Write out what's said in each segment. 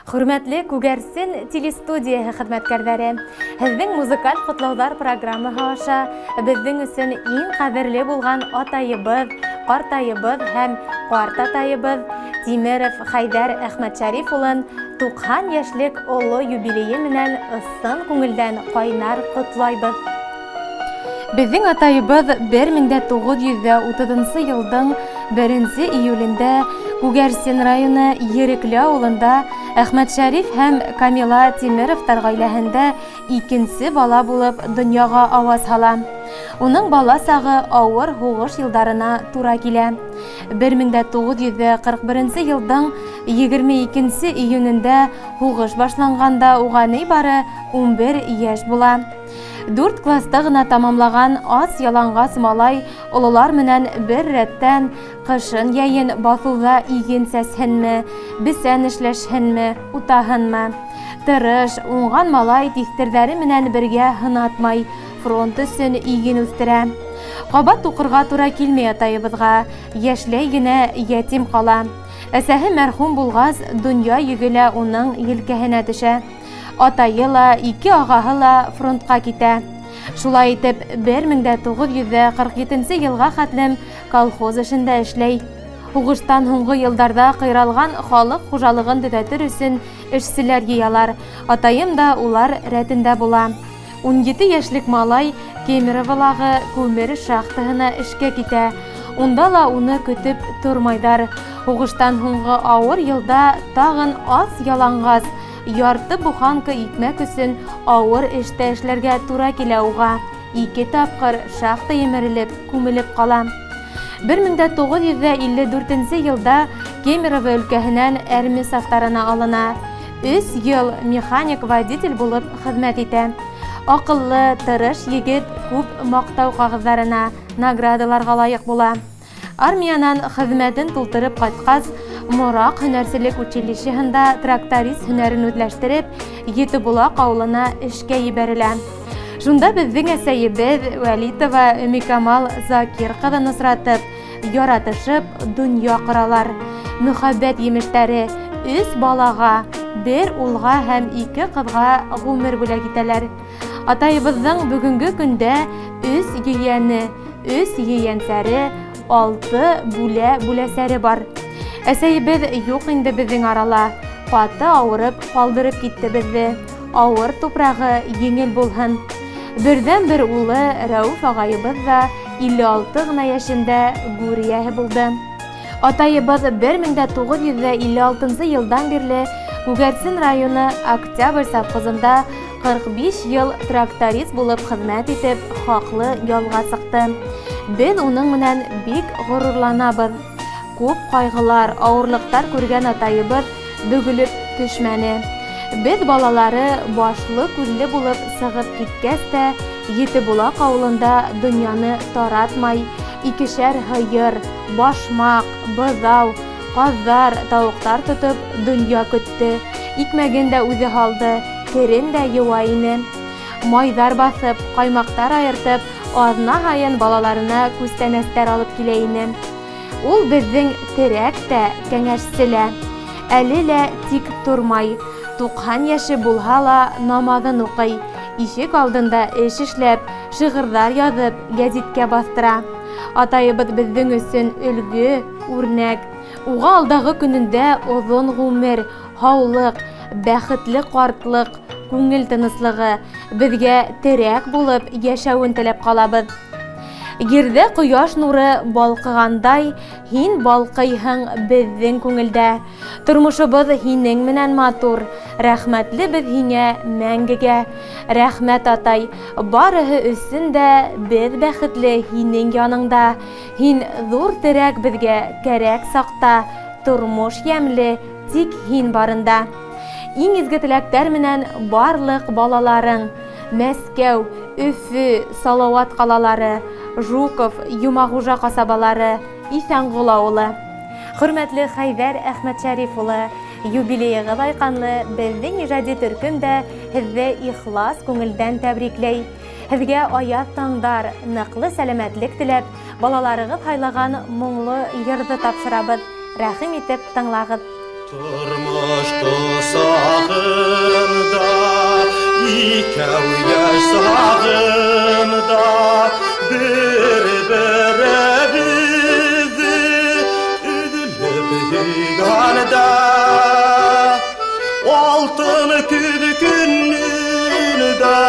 Хөрмәтле Күгәрсен телестудияһы хезмәткәрләре, һезнең музыкаль котлаулар программаһы аша безнең өчен иң кадерле булган атайыбыз, картайыбыз һәм картатайыбыз Тимеров Хайдар Әхмәтшәриф улын 90 яшьлек олы юбилее менән ысын күңелдән кайнар котлайбыз. Безнең атайыбыз 1930 елның 1 июлендә Күгәрсен районы Ерекле авылында Әхмәтшәриф һәм Камила Тимеровтар гаиләһендә икенче бала булып дөньяга аваз ала. Уның бала сагы авыр һугыш елдарына туры килә. 1941 елның 22 июнендә һугыш башланганда уга нибары 11 яшь була. 4 класста гына тамамлаган аз ялангас малай олылар менән бер рәттән кышын яйын басуда иген сәсһенме, бесән эшләшһенме, утаһынмы. Тырыш, уңган малай тистердәре менән бергә хынатмай, фронт өсөн иген үстерә. Кабат укырга туры килмәй атайыбызга, яшьләй генә ятим кала. Әсәһе мәрхүм булгас, дөнья йөгелә уның елкәһенә төшә. Атайы ла, ике агаһы ла фронтка китә. Шулай итеп, 1947 елга хәтлем колхоз эшендә эшләй. Һугыштан һуңгы елдарда кыйралган халык хуҗалыгын төзәтер өчен эшчеләр йыялар. Атайым да улар рәтендә була. 17 яшьлек малай Кемеровлагы күмер шахтаһына эшкә китә. Унда ла уны көтеп тормайдар. Һугыштан һуңгы авыр елда тагын аз ялангас, ярты буханка икмәк өсөн авыр эштә эшләргә туры килә уга. 2 тапкыр шахта емерелеп, күмелеп кала. 1954 елда Кемерово өлкәһенән әрми сафтарына алына. 3 ел механик-водитель булып хезмәт итә. Акыллы, тырыш егет күп мактау кагызларына, наградаларга лаек була. Армиянан хезмәтен тултырып кайткас, Морак һөнәрселек училищеһында тракторист һөнәрен үзләштереп, Етибулак авылына эшкә ибәрелә. Шунда безнең әсәебез Вәлитова Микамал Закир кызын осратып, яратышып дөнья коралар. Мөхәббәт емештәре 3 балага, 1 улга һәм 2 кызга гомер бүләк итәләр. Атайыбызның бүгенге көндә 3 егәне, 3 егәнсәре, 6 бүләсәре бар. Әсәйебез юк инде безнең арала. Каты авырып калдырып китте безне. Авыр тупрагы еңел булһын. Бердән-бер улы Рәүф агайыбыз да 56 гына яшендә гүрияһе булды. Атайыбыз 1956 елдан бирле Күгәрсен районы Октябрь совхозында 45 ел тракторист булып хезмәт итеп, хаклы ялга сыкты. Без уның менән бик горурланабыз. Күп кайгылар, авырлыктар күргән атайыбыз бөгелеп төшмәне. Без балалары башлы күзле булып сыгып киткәс тә, Етибулак авылында дөньяны таратмай, 2шәр һыер, башмак, бызау, казлар, тавыктар тотып дөнья көтте. Икмәген дә үзе алды, керен дә юа ине. Майдар басып, каймактар аертып, азна һайын балаларына күстәнәстәр алып килә ине. Ул безнең терәк тә, кәңәшселә. Әле лә тик тормай. 90 яше булһа ла намазын укый. Ишек алдында эш эшләп, шигырьләр язып, гәзиткә бастыра. Атайыбыз безнең өчен өлге, үрнәк. Уга алдагы көнендә озын гомер, һаулык, бәхетле картлык, күңел тыныслыгы, безгә терәк булып яшәвен теләп калабыз. Гердә кояш нуры балкыгандай, һин балкыйһың безнең күңелдә. Тормышыбыз һинең менән матур, рәхмәтле без һиңә мәңгегә. Рәхмәт атай, барыһы өсөн дә без бәхетле һинең яныңда. Һин зур терәк безгә кәрәк сакта, тормыш ямьле тик һин барында. Иң изге теләктәр менән барлык балаларың, Мәскәү, Өфе, Салават калалары, Жуков, Юмагужа касабалары, Исәнгол авылы. Хөрмәтле Хайдар Әхмәтшәриф улы, юбилейгә лайканлы безнең иҗади төркем дә һезгә ихлас күңелдән тәбрикләй. Һезгә аяз таңдар, ныклы сәламәтлек теләп, балаларыгыз хайлаган моңлы йырды тапшырабыз. Рәхим итеп тыңлагыз. Turmuş kusağında, ikev yaşağında, bir-birimizi üzülüp hüyganda, altın küdükününde,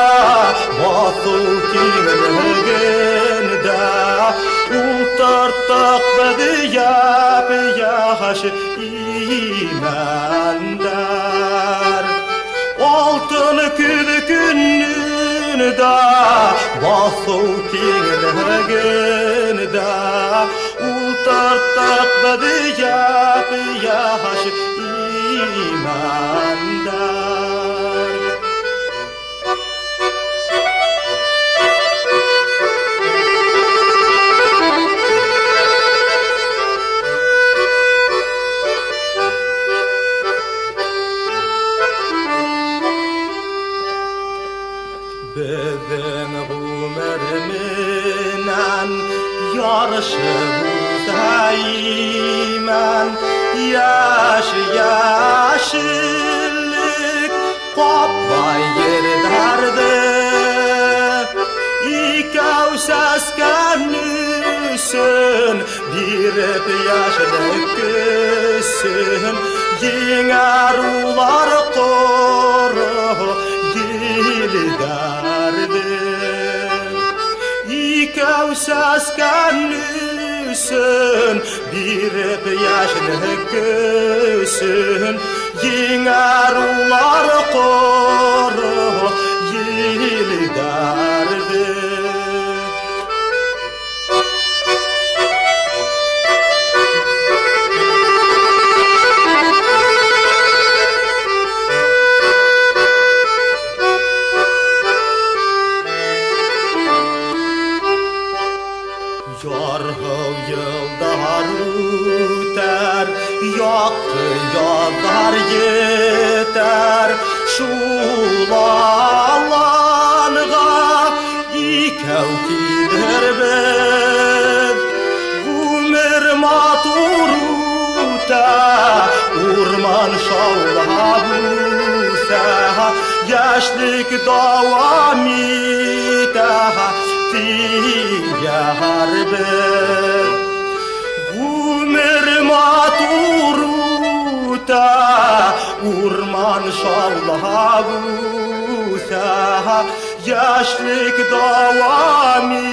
basıl kimliğinde, ultarttak bediyap yaş imandar. Altın küdükününde, basıl kimliğinde, ultarttak bediyap yaş imandar. Bizim bu merminen yarışı buzdaymen, yaş yaşillik kopmay yerdardı. İkev seskenlüsün, birip yaşlık küsün, yinger ular koru gilidardı. İkev seskenlüsün, birip yaşlık küsün, yinger ular koru gilidardı. Yorğu yıldar üter, yaktı yazar yeter, şulalanğa ikev kider biz. Umir matur üter, urman şavlavusa, yaşlık davam iter, harbe. Umir maturuta, urman şavlavusa, yaşlık davamita,